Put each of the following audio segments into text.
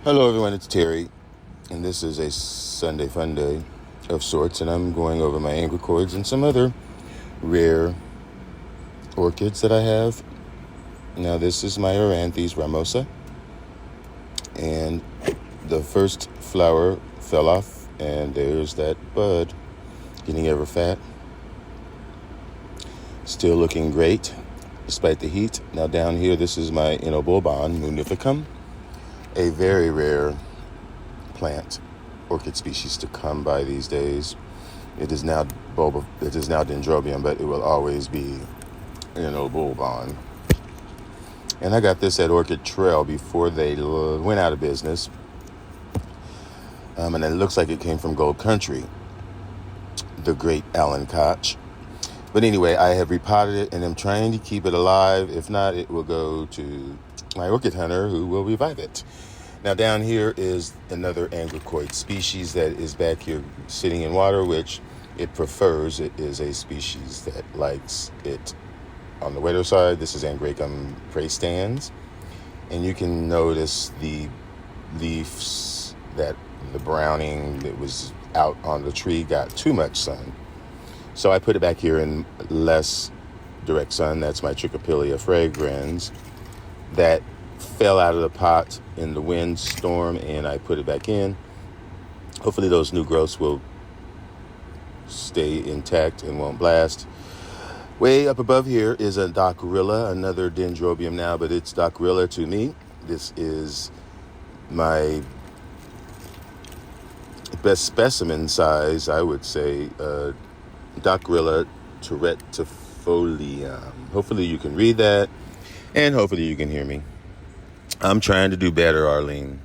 Hello everyone, it's Terry, and this is a Sunday Funday of sorts, and I'm going over my angricoids and some other rare orchids that I have. Now this is my Rarest ramosa, and the first flower fell off, and there's that bud getting ever fat. Still looking great, despite the heat. Now down here, this is my Enobolbon munificum, a very rare plant orchid species to come by these days. It is now dendrobium, but it will always be bulbon. And I got this at Orchid Trail before they went out of business. And it looks like it came from Gold Country, the great Alan Koch. But anyway, I have repotted it and I'm trying to keep it alive. If not, it will go to my orchid hunter who will revive it. Now down here is another angricoid species that is back here sitting in water, which it prefers. It is a species that likes it on the wetter side. This is Angraecum praestans. And you can notice the leaves that the browning that was out on the tree got too much sun. So I put it back here in less direct sun. That's my Trichopilia fragrans that fell out of the pot in the windstorm, and I put it back in. Hopefully those new growths will stay intact and won't blast. Way up above here is a Docrilla, another dendrobium now, but it's Docrilla to me. This is my best specimen size, I would say, Docrilla terretifolium. Hopefully you can read that, and hopefully you can hear me. I'm trying to do better, Arlene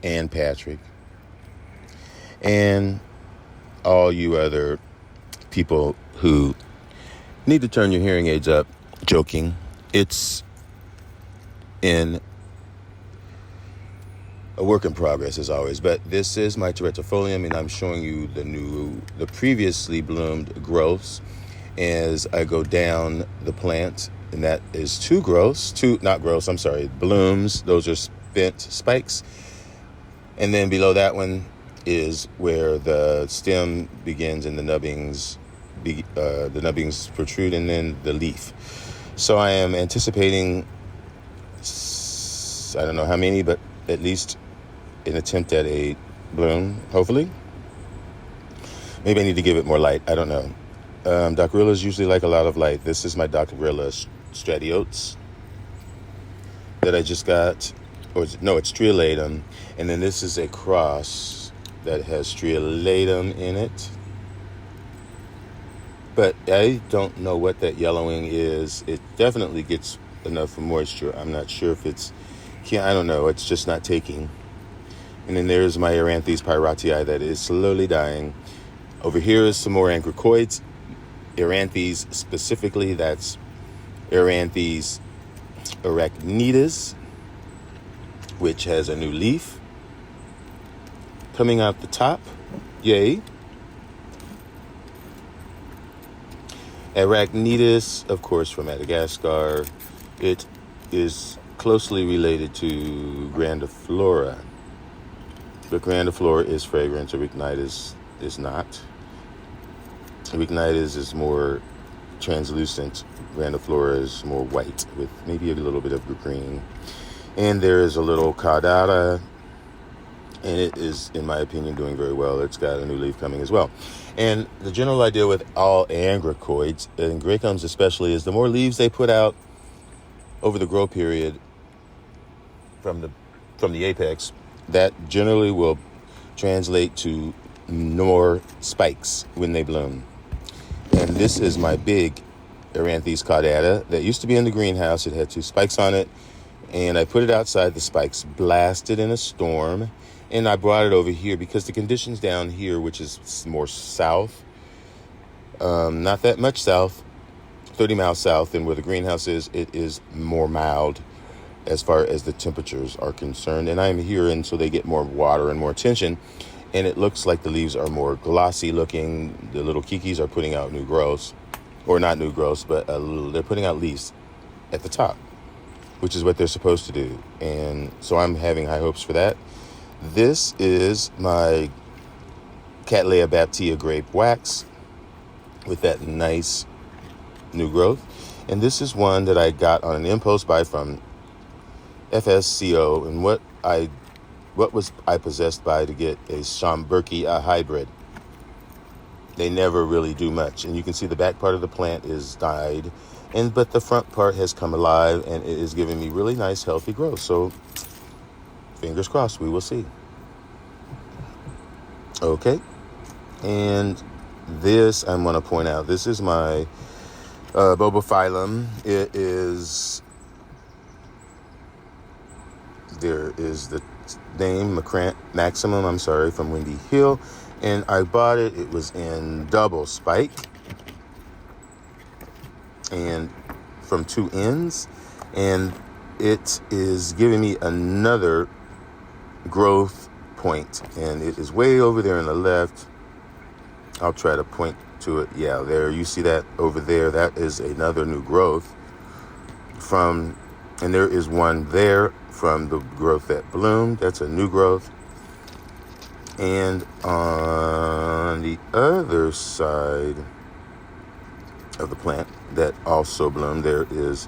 and Patrick and all you other people who need to turn your hearing aids up. Joking. It's in a work in progress as always, but this is my terretifolium, and I'm showing you the previously bloomed growths as I go down the plant. And that is blooms. Those are spent spikes. And then below that one is where the stem begins and the nubbings protrude, and then the leaf. So I am anticipating, I don't know how many, but at least an attempt at a bloom, hopefully. Maybe I need to give it more light. I don't know. Docrillas usually like a lot of light. This is my Docrilla stratiotes that I just got, it's striolatum, and then this is a cross that has striolatum in it, but I don't know what that yellowing is. It definitely gets enough moisture. I'm not sure if I don't know, it's just not taking. And then there's my Rarest pyrotii that is slowly dying. Over here is some more angricoids. Rarest specifically, that's Rarest arachnides, which has a new leaf coming out the top. Yay. Arachnides, of course, from Madagascar. It is closely related to grandiflora. But grandiflora is fragrance. Arachnides is not. Arachnides is more translucent. Grandiflora is more white with maybe a little bit of green. And there is a little caudata, and it is, in my opinion, doing very well. It's got a new leaf coming as well. And the general idea with all angricoids, and Angraecums especially, is the more leaves they put out over the grow period from the apex, that generally will translate to more spikes when they bloom. And this is my big Rarest caudata that used to be in the greenhouse. It had 2 spikes on it, and I put it outside. The spikes blasted in a storm, and I brought it over here because the conditions down here, which is more south, not that much south, 30 miles south than where the greenhouse is, it is more mild as far as the temperatures are concerned. And I'm here until they get more water and more attention. And it looks like the leaves are more glossy looking. The little kikis are putting out new growths. Or not new growths, but they're putting out leaves at the top. which is what they're supposed to do. And so I'm having high hopes for that. This is my Cattleya baptea grape wax with that nice new growth. And this is one that I got on an impulse buy from FSCO. And what was I possessed by to get a Schomburgki hybrid? They never really do much. And you can see the back part of the plant is died, but the front part has come alive and it is giving me really nice, healthy growth. So fingers crossed, we will see. Okay. And this, I'm going to point out, this is my Bobophyllum. There is the name Maximum, from Windy Hill. And I bought it. It was in double spike and from 2 ends. And it is giving me another growth point. And it is way over there on the left. I'll try to point to it. Yeah, there. You see that over there? That is another new growth and there is one there from the growth that bloomed. That's a new growth. And on the other side of the plant that also bloomed, there is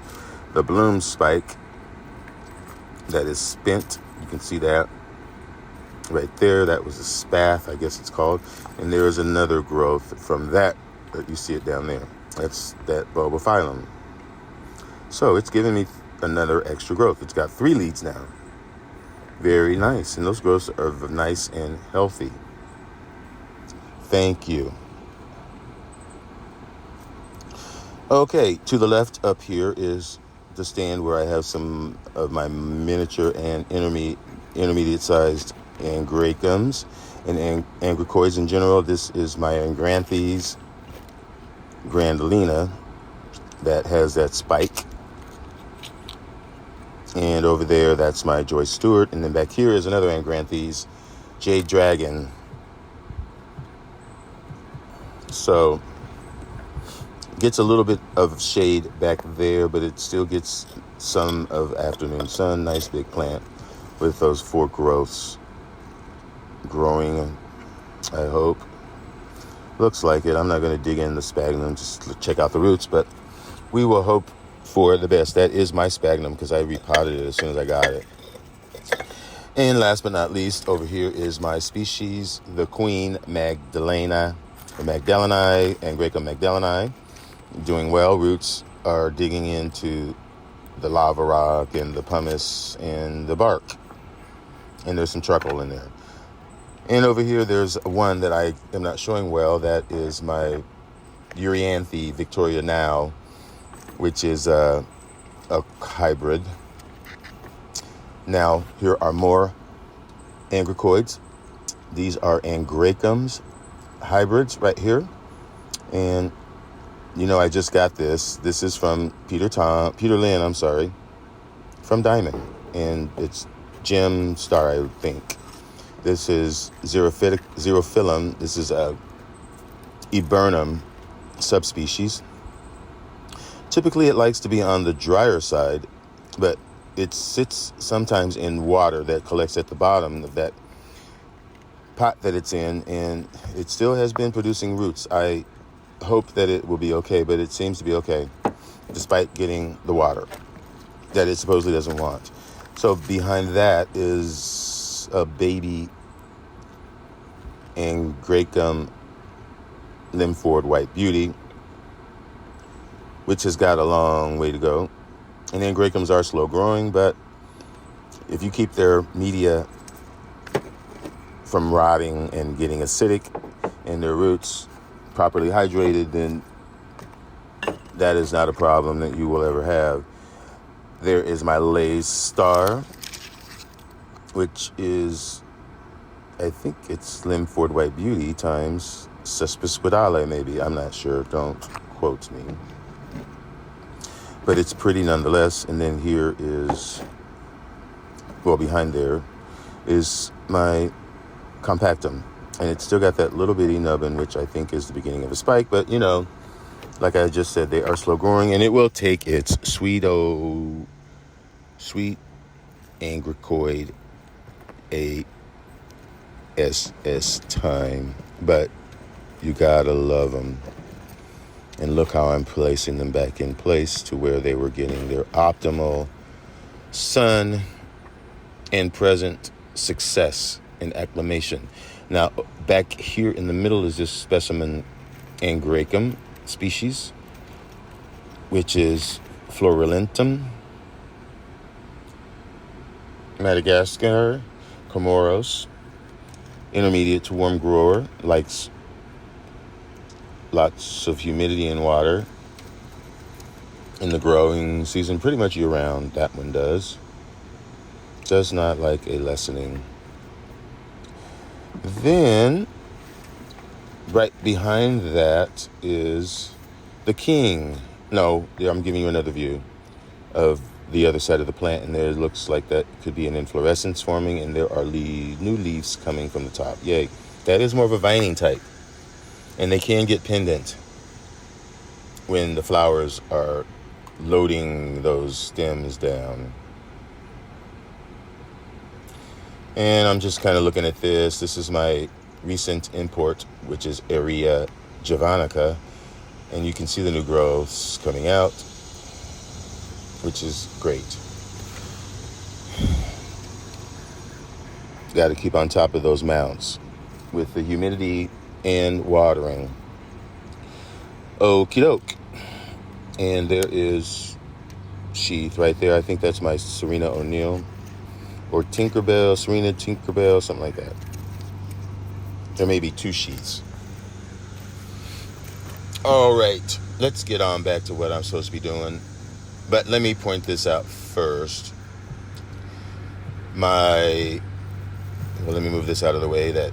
the bloom spike that is spent. You can see that right there. That was a spath, I guess it's called. And there is another growth from that you see it down there. That's that Bobophyllum. So it's giving me another extra growth. It's got 3 leads now. Very nice. And those growths are nice and healthy. Thank you. Okay, to the left up here is the stand where I have some of my miniature and intermediate-sized angraecums and angricoids in general. This is my Angranthes grandolina that has that spike. And over there, that's my Joyce Stewart. And then back here is another Angranthes, Jade Dragon. So, gets a little bit of shade back there, but it still gets some of afternoon sun. Nice big plant with those 4 growths growing, I hope. Looks like it. I'm not going to dig in the sphagnum, just check out the roots, but we will hope for the best. That is my sphagnum because I repotted it as soon as I got it. And last but not least, over here is my species, the Queen Magdaleni, Angraecum magdaleni. Doing well. Roots are digging into the lava rock and the pumice and the bark. And there's some charcoal in there. And over here, there's one that I am not showing well. That is my Euryanthe Victoria Now, which is a hybrid. Now, here are more angricoids. These are Angraecums hybrids right here. And, I just got this. This is from Peter Lynn, from Diamond. And it's Gem Star, I think. This is Xerophyllum. This is a Eburnum subspecies. Typically, it likes to be on the drier side, but it sits sometimes in water that collects at the bottom of that pot that it's in, and it still has been producing roots. I hope that it will be okay, but it seems to be okay, despite getting the water that it supposedly doesn't want. So behind that is a baby Angraecum Limford White Beauty, which has got a long way to go. And Angraecums are slow growing, but if you keep their media from rotting and getting acidic and their roots properly hydrated, then that is not a problem that you will ever have. There is my Lay's Star, which is, I think it's Limford White Beauty times Cespisquidale, maybe. I'm not sure. Don't quote me. But it's pretty nonetheless. And then here is, behind there is my Compactum. And it's still got that little bitty nubbin, which I think is the beginning of a spike. But, like I just said, they are slow growing. And it will take its sweet Sweet Angricoid ASS time. But you gotta love them. And look how I'm placing them back in place to where they were getting their optimal sun and present success and acclimation. Now, back here in the middle is this specimen Angraecum species, which is Florulentum, Madagascar, Comoros, intermediate to warm grower, likes lots of humidity and water in the growing season, pretty much year round. That one does not like a lessening. Then right behind that is the king. No, I'm giving you another view of the other side of the plant, and there looks like that could be an inflorescence forming, and there are new leaves coming from the top. Yay. That is more of a vining type, and they can get pendant when the flowers are loading those stems down. And I'm just kind of looking at this. This is my recent import, which is Area javanica, and you can see the new growths coming out, which is great. Got to keep on top of those mounts with the humidity and watering. Okie doke. And there is sheath right there. I think that's my Serena O'Neill or Tinkerbell, Serena Tinkerbell, something like that. There may be two sheaths. All right, let's get on back to what I'm supposed to be doing. But let me point this out first. Let me move this out of the way. That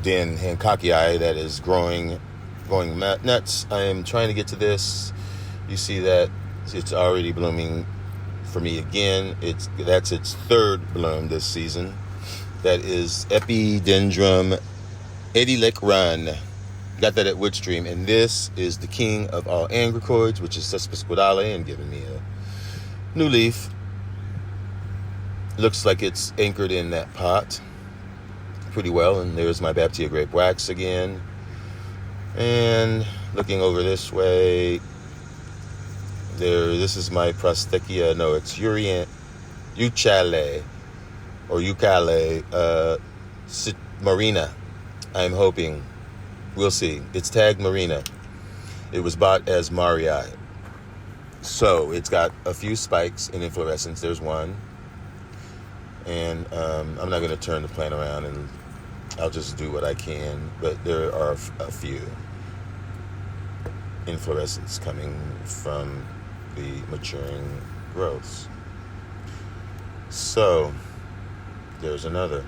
Den Hancockii that is going nuts. I am trying to get to this. You see that it's already blooming for me again. That's its third bloom this season. That is Epidendrum Edilicran. Got that at Woodstream. And this is the king of all Angricoids, which is Cespisquidale, and giving me a new leaf. Looks like it's anchored in that pot pretty well. And there's my Baptia grape wax again. And looking over this way, this is my Prostechia. No, it's Ucale Marina. I'm hoping. We'll see. It's tagged Marina. It was bought as Marii. So it's got a few spikes in inflorescence. There's one. And I'm not going to turn the plant around, and I'll just do what I can. But there are a few inflorescence coming from the maturing growths. So there's another.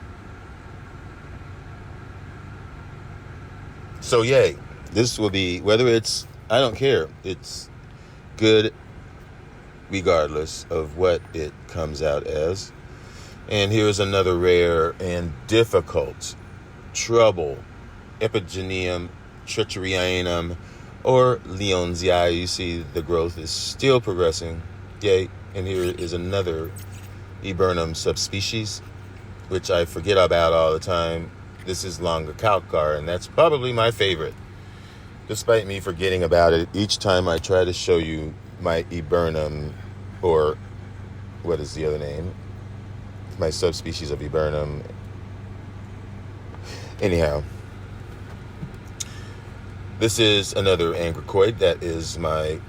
So yay, this will be, whether it's, I don't care, it's good regardless of what it comes out as. And here's another rare and difficult trouble, Epigenium treacheryanum, or Leonzii. You see the growth is still progressing. Yay. And here is another Eburnum subspecies, which I forget about all the time. This is Longicaucar, and that's probably my favorite. Despite me forgetting about it each time I try to show you my Eburnum, or what is the other name? My subspecies of Eburnum. Anyhow, this is another Angricoid. That is my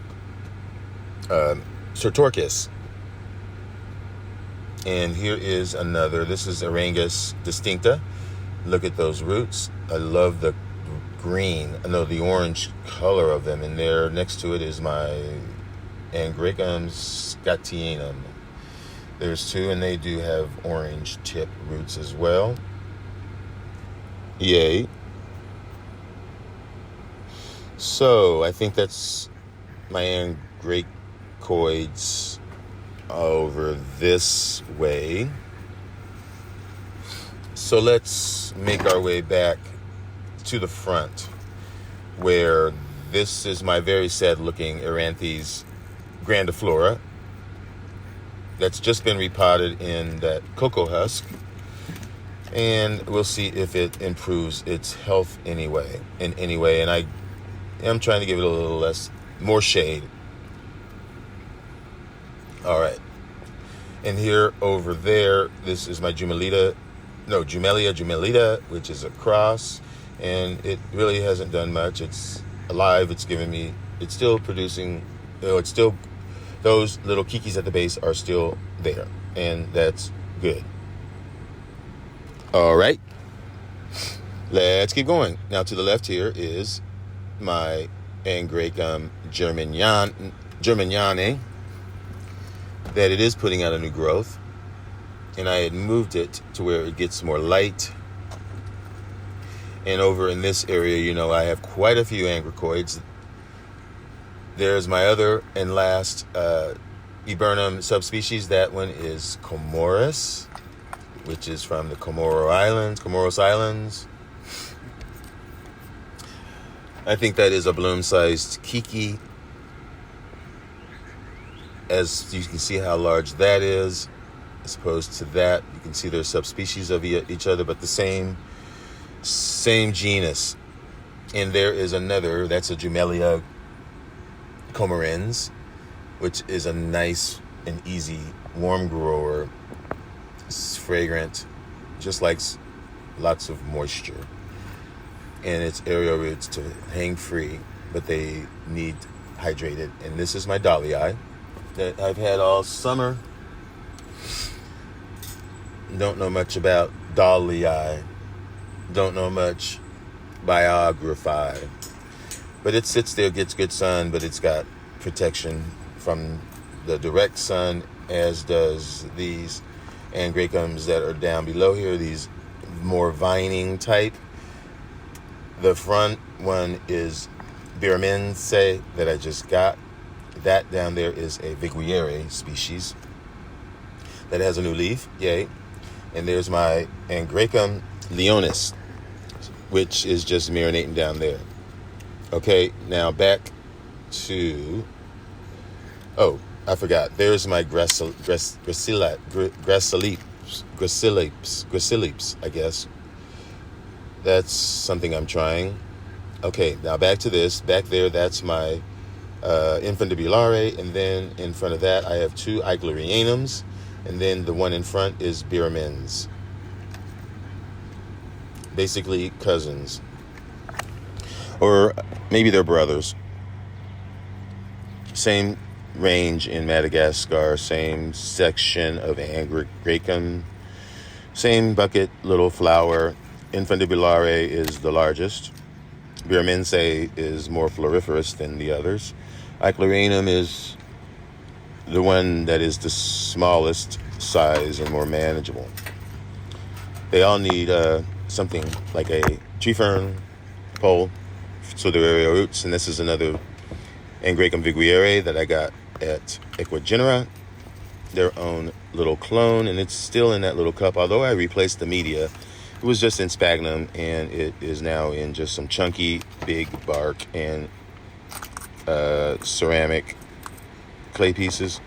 Sertorchis. And here is another. This is Arangus distincta. Look at those roots. I love the the orange color of them. And there next to it is my Angraecum scatianum. There's two, and they do have orange tip roots as well. Yay. So I think that's my Angraecoids over this way. So let's make our way back to the front, where this is my very sad looking Eranthes grandiflora. that's just been repotted in that cocoa husk, and we'll see if it improves its health in any way. And I am trying to give it a little more shade. All right. And here over there, this is my Jumelia, which is a cross, and it really hasn't done much. It's alive. It's still producing, it's still, those little kikis at the base are still there, and that's good. All right. Let's keep going. Now to the left here is my Angraecum Germaniane, that it is putting out a new growth, and I had moved it to where it gets more light. And over in this area, I have quite a few Angraecoids. There's my other and last Viburnum subspecies. That one is Comoros, which is from the Comoros Islands. I think that is a bloom-sized kiki. As you can see how large that is, as opposed to that, you can see they're subspecies of each other, but the same genus. And there is another, that's a Jumelia comerens, which is a nice and easy warm grower. It's fragrant, just likes lots of moisture. And its aerial roots to hang free, but they need hydrated. And this is my Dahlia that I've had all summer. Don't know much about Dahlia. Don't know much biography. But it sits there, gets good sun, but it's got protection from the direct sun, as does these Angraecums that are down below here, these more vining type. The front one is Biramense that I just got. That down there is a Viguiere species that has a new leaf. Yay. And there's my Angraecum leonis, which is just marinating down there. Okay, now back to... Oh, I forgot. There's my Gracilipes, I guess. That's something I'm trying. Okay, now back to this. Back there, that's my Infundibulare, and then in front of that, I have two Eichlerianums, and then the one in front is Biramens. Basically cousins. Or maybe they're brothers. Same range in Madagascar, same section of Angraecum, same bucket, little flower. Infundibulare is the largest. Biramense is more floriferous than the others. Eichlerianum is the one that is the smallest size and more manageable. They all need something like a tree fern pole, so their aerial roots. And this is another Angraecum Viguiere that I got at Equigenera, their own little clone, and it's still in that little cup. Although I replaced the media, it was just in sphagnum, and it is now in just some chunky, big bark and ceramic clay pieces,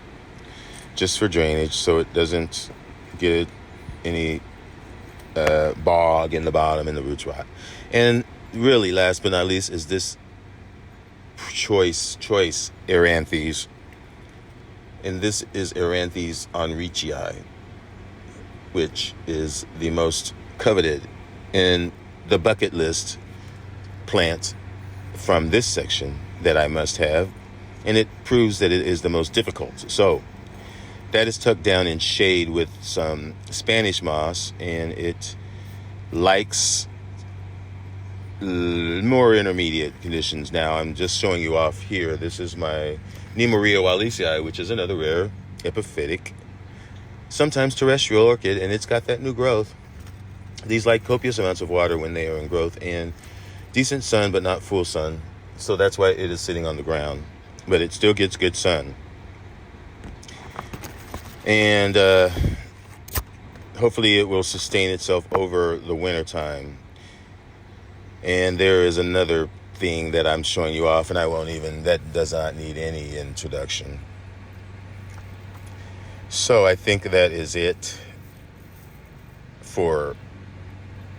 just for drainage, so it doesn't get any bog in the bottom and the roots rot. And really, last but not least, is this choice Eranthes, and this is Eranthes enrichii, which is the most coveted in the bucket list plant from this section that I must have, and it proves that it is the most difficult. So that is tucked down in shade with some Spanish moss, and it likes more intermediate conditions. Now I'm just showing you off here. This is my Nemorea wallisii, which is another rare epiphytic, sometimes terrestrial orchid, and it's got that new growth. These like copious amounts of water when they are in growth, and decent sun but not full sun, so that's why it is sitting on the ground, but it still gets good sun. And hopefully it will sustain itself over the winter time. And there is another thing that I'm showing you off, and that does not need any introduction. So I think that is it for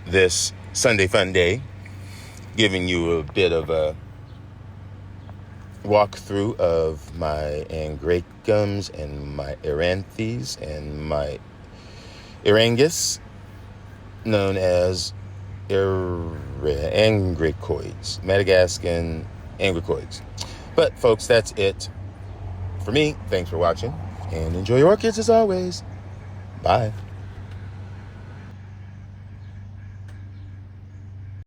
this Sunday Fun Day, giving you a bit of a walkthrough of my angraecums and my eranthes and my erangus, known as angraecoids, Madagascan angraecoids. But folks, that's it for me. Thanks for watching, and enjoy your orchids as always. Bye.